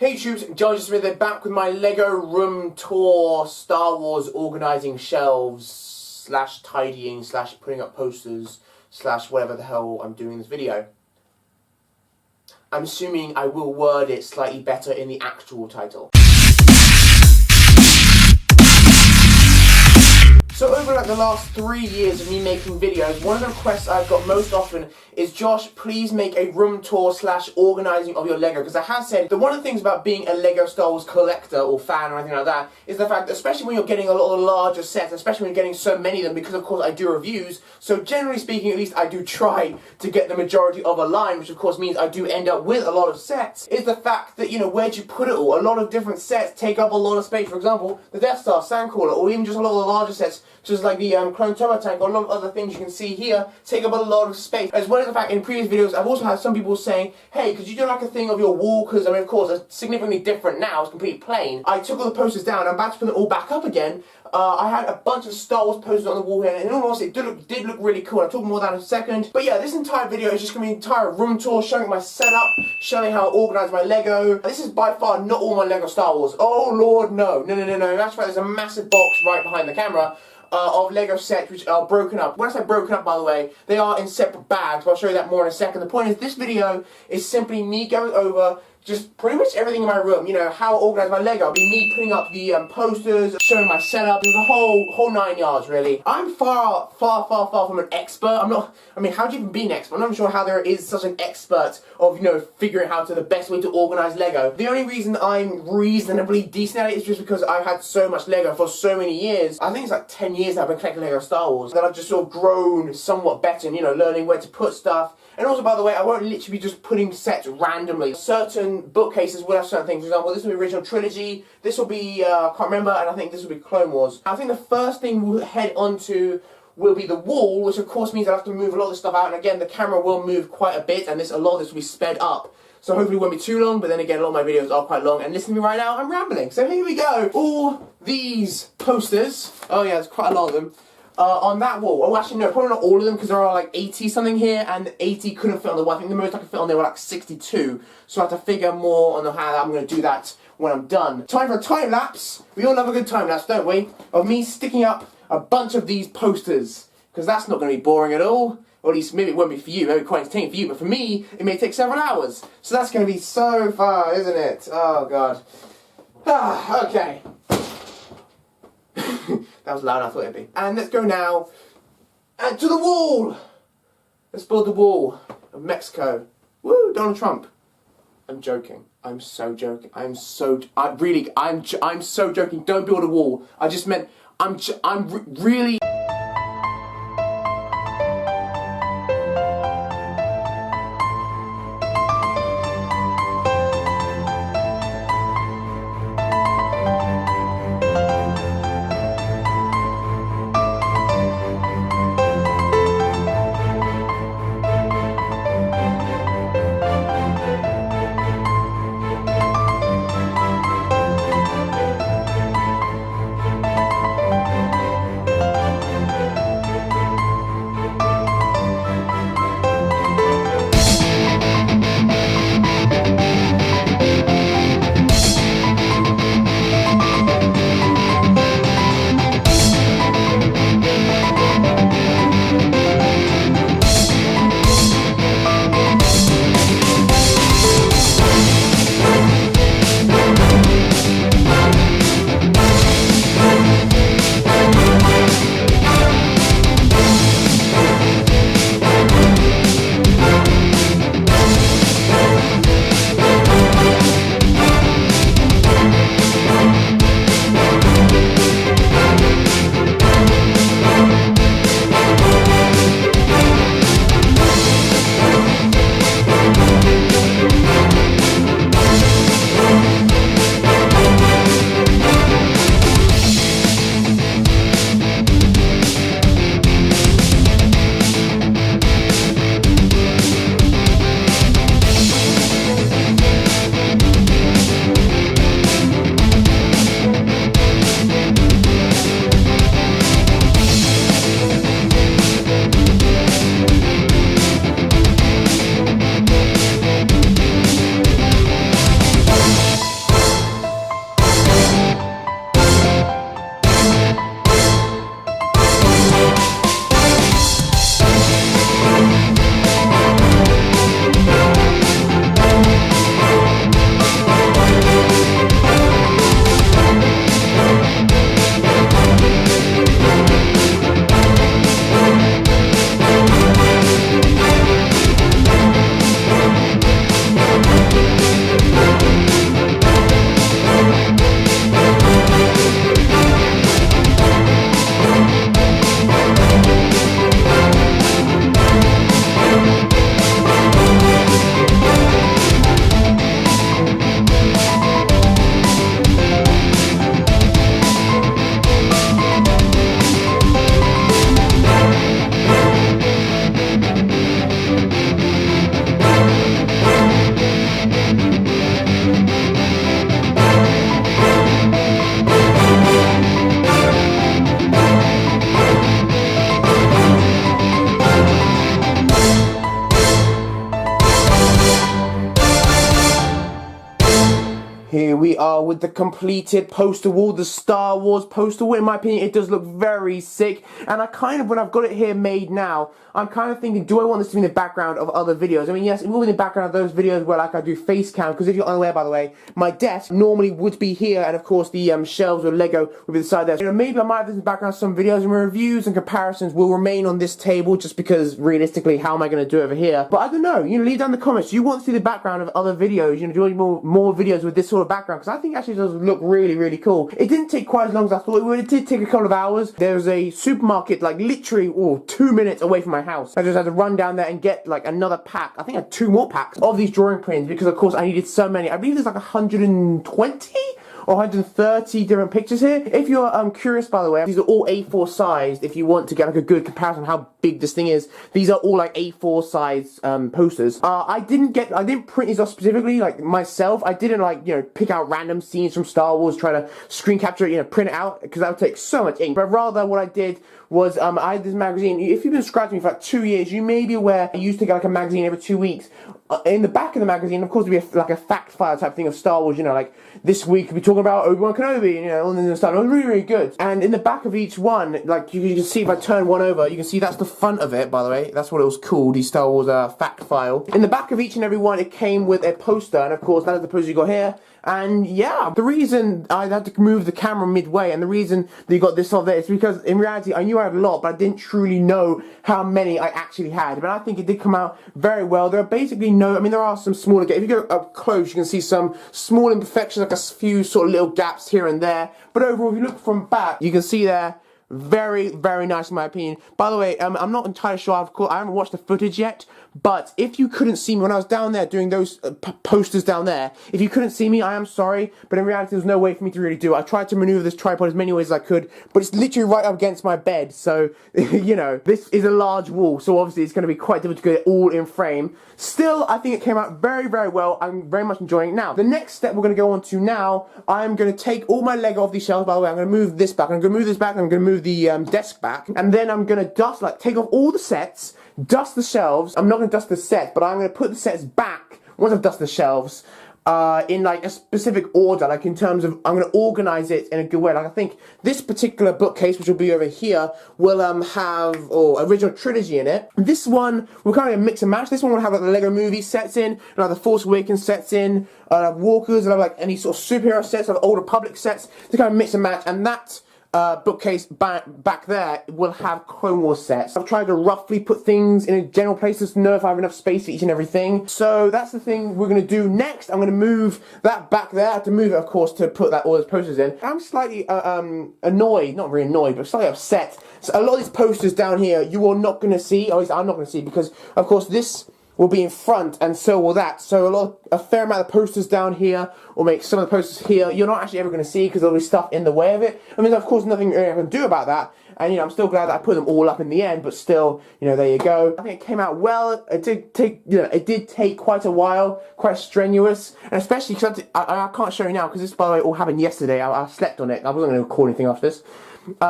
Hey troops, GeneralJSmith back with my Lego room tour, Star Wars organising shelves, slash tidying, slash putting up posters, slash whatever the hell I'm doing in this video. I'm assuming I will word it slightly better in the actual title. So over like the last 3 years of me making videos, one of the requests I've got most often is, Josh, please make a room tour slash organising of your Lego. Because I have said that one of the things about being a Lego Star Wars collector or fan or anything like that is the fact that especially when you're getting a lot of larger sets, especially when you're getting so many of them, because of course I do reviews, so generally speaking at least I do try to get the majority of a line, which of course means I do end up with a lot of sets, is the fact that, you know, where'd you put it all? A lot of different sets take up a lot of space. For example, the Death Star, Sandcrawler, or even just a lot of the larger sets, just like the Clone Turbo Tank, or a lot of other things you can see here, take up a lot of space. As well as the fact, in previous videos, I've also had some people saying, hey, could you do like a thing of your wall? Because, I mean, of course, it's significantly different now, it's completely plain. I took all the posters down, I'm about to put them all back up again. I had a bunch of Star Wars posters on the wall here, and in all honesty, it did look really cool. I'll talk more about that in a second. But yeah, this entire video is just going to be an entire room tour, showing my setup, showing how I organise my Lego. This is by far not all my Lego Star Wars. Oh lord, no. No. That's right, there's a massive box right behind the camera. Of Lego sets which are broken up. When I say broken up, by the way, they are in separate bags, but I'll show you that more in a second. The point is, this video is simply me going over just pretty much everything in my room. You know, how I organise my Lego. It'll be me putting up the posters, showing my setup, the whole 9 yards, really. I'm far from an expert. I mean, how do you even be an expert? I'm not sure how there is such an expert of, you know, figuring out the best way to organise Lego. The only reason I'm reasonably decent at it is just because I've had so much Lego for so many years. I think it's like 10 years now I've been collecting Lego Star Wars. Then I've just sort of grown somewhat better and, you know, learning where to put stuff. And also, by the way, I won't literally be just putting sets randomly. Certain bookcases will have certain things. For example, this will be original trilogy, this will be, can't remember, and I think this will be Clone Wars. I think the first thing we'll head onto will be the wall, which of course means I'll have to move a lot of this stuff out, and again, the camera will move quite a bit, and a lot of this will be sped up. So hopefully it won't be too long, but then again, a lot of my videos are quite long, and listen to me right now, I'm rambling. So here we go. All these posters, oh yeah, there's quite a lot of them, on that wall. Oh, actually, no, probably not all of them, because there are like 80 something here, and 80 couldn't fit on the wall. I think the most I could fit on there were like 62. So I have to figure more on how I'm going to do that when I'm done. Time for a time lapse. We all love a good time lapse, don't we? Of me sticking up a bunch of these posters, because that's not going to be boring at all. Or at least maybe it won't be for you, maybe quite entertaining for you, but for me, it may take several hours. So that's going to be so fun, isn't it? Oh, God. Ah, okay. That was louder than I thought it'd be. And let's go now to the wall. Let's build the wall of Mexico. Woo, Donald Trump. I'm joking. I'm so joking. I'm so joking. Don't build a wall. I just meant really. Here we are with the completed poster wall, the Star Wars poster wall. In my opinion, it does look very sick. And I kind of, when I've got it here made now, I'm kind of thinking, do I want this to be in the background of other videos? I mean, yes, it will be in the background of those videos where, like, I do face cam. Because if you're unaware, by the way, my desk normally would be here. And, of course, the shelves with Lego would be the side there. You know, maybe I might have this in the background of some videos. And reviews and comparisons will remain on this table. Just because, realistically, how am I going to do it over here? But I don't know. You know, leave down in the comments. Do you want to see the background of other videos? You know, do you want more videos with this sort of background? Because I think actually it does look really, really cool. It didn't take quite as long as I thought it would. It did take a couple of hours. There's a supermarket like literally 2 minutes away from my house. I just had to run down there and get like another pack. I think I had 2 more packs of these drawing prints because of course I needed so many. I believe there's like 120 or 130 different pictures here. If you're curious, by the way, these are all A4 sized. If you want to get like a good comparison of how big this thing is, these are all like A4 size posters. I didn't print these off specifically like myself. I didn't like, you know, pick out random scenes from Star Wars, try to screen capture it, you know, print it out, because that would take so much ink. But rather what I did was I had this magazine. If you've been subscribed to me for like 2 years, you may be aware I used to get like a magazine every 2 weeks. In the back of the magazine, of course, there'd be like a fact file type thing of Star Wars, you know, like this week we're talking about Obi-Wan Kenobi, you know, all this stuff. It was really, really good. And in the back of each one, like you can see if I turn one over, you can see that's the front of it, by the way. That's what it was called, the Star Wars fact file. In the back of each and every one, it came with a poster, and of course, that is the poster you got here. And yeah, the reason I had to move the camera midway and the reason that you got this off there is because in reality I knew I had a lot, but I didn't truly know how many I actually had. But I think it did come out very well. There are basically no, I mean, there are some smaller gaps. If you go up close, you can see some small imperfections, like a few sort of little gaps here and there. But overall, if you look from back, you can see there, very, very nice in my opinion. By the way, I'm not entirely sure, of course, I haven't watched the footage yet, but if you couldn't see me when I was down there doing those posters down there, if you couldn't see me, I am sorry, but in reality there's no way for me to really do it. I tried to maneuver this tripod as many ways as I could, but it's literally right up against my bed, so, you know, this is a large wall, so obviously it's going to be quite difficult to get it all in frame. Still, I think it came out very, very well. I'm very much enjoying it. Now, the next step we're going to go on to now, I'm going to take all my Lego off these shelves. By the way, I'm going to move this back, I'm going to move this back, I'm going to move the desk back, and then I'm going to dust, like, take off all the sets, dust the shelves. I'm not going to dust the set, but I'm going to put the sets back once I've dusted the shelves in like a specific order, like in terms of I'm going to organize it in a good way. Like I think this particular bookcase, which will be over here, will have original trilogy in it. This one will kind of mix and match. This one will have like the Lego movie sets in, like the Force Awakens sets in, Walkers, and have like any sort of superhero sets, like Old Republic sets, to kind of mix and match. And that bookcase back there will have Clone Wars sets. I've tried to roughly put things in a general place to know if I have enough space for each and everything. So that's the thing we're going to do next. I'm going to move that back there. I have to move it, of course, to put all those posters in. I'm slightly annoyed, not really annoyed, but slightly upset. So a lot of these posters down here you are not going to see, or at least I'm not going to see, because of course this will be in front, and so will that. So a fair amount of posters down here, or make some of the posters here, you're not actually ever going to see because there'll be stuff in the way of it. I mean, of course, nothing I can do about that. And, you know, I'm still glad that I put them all up in the end, but still, you know, there you go. I think it came out well. It did take quite a while, quite strenuous, and especially because I can't show you now because this, by the way, all happened yesterday. I slept on it. I wasn't going to record anything after this.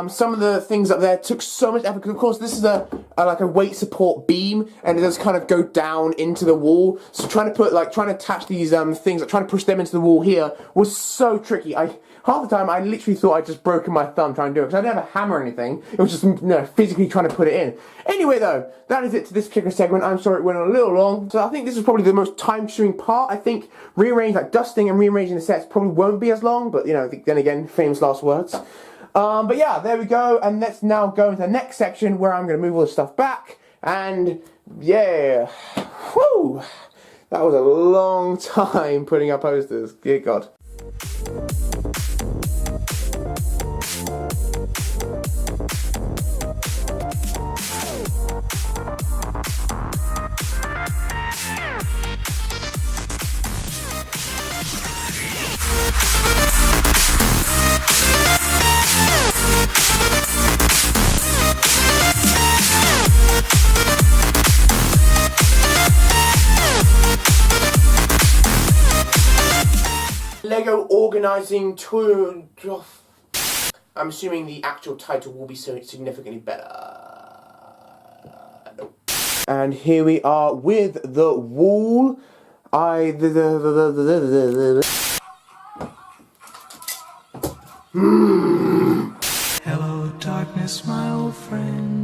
Some of the things up there took so much effort because, of course, this is like a weight support beam, and it does kind of go down into the wall. So trying to attach these things, like trying to push them into the wall here, was so tricky. Half the time I literally thought I'd just broken my thumb trying to do it because I didn't have a hammer or anything. It was just, you know, physically trying to put it in. Anyway, though, that is it to this particular segment. I'm sorry it went a little long. So I think this is probably the most time-consuming part. I think like dusting and rearranging the sets probably won't be as long, but you know, then again, famous last words. But yeah, there we go, and let's now go into the next section where I'm going to move all the stuff back, and yeah, whew, that was a long time putting up posters, good God. Lego organizing tour. I'm assuming the actual title will be significantly better. Nope. And here we are with the wall. Hello, darkness, my old friend.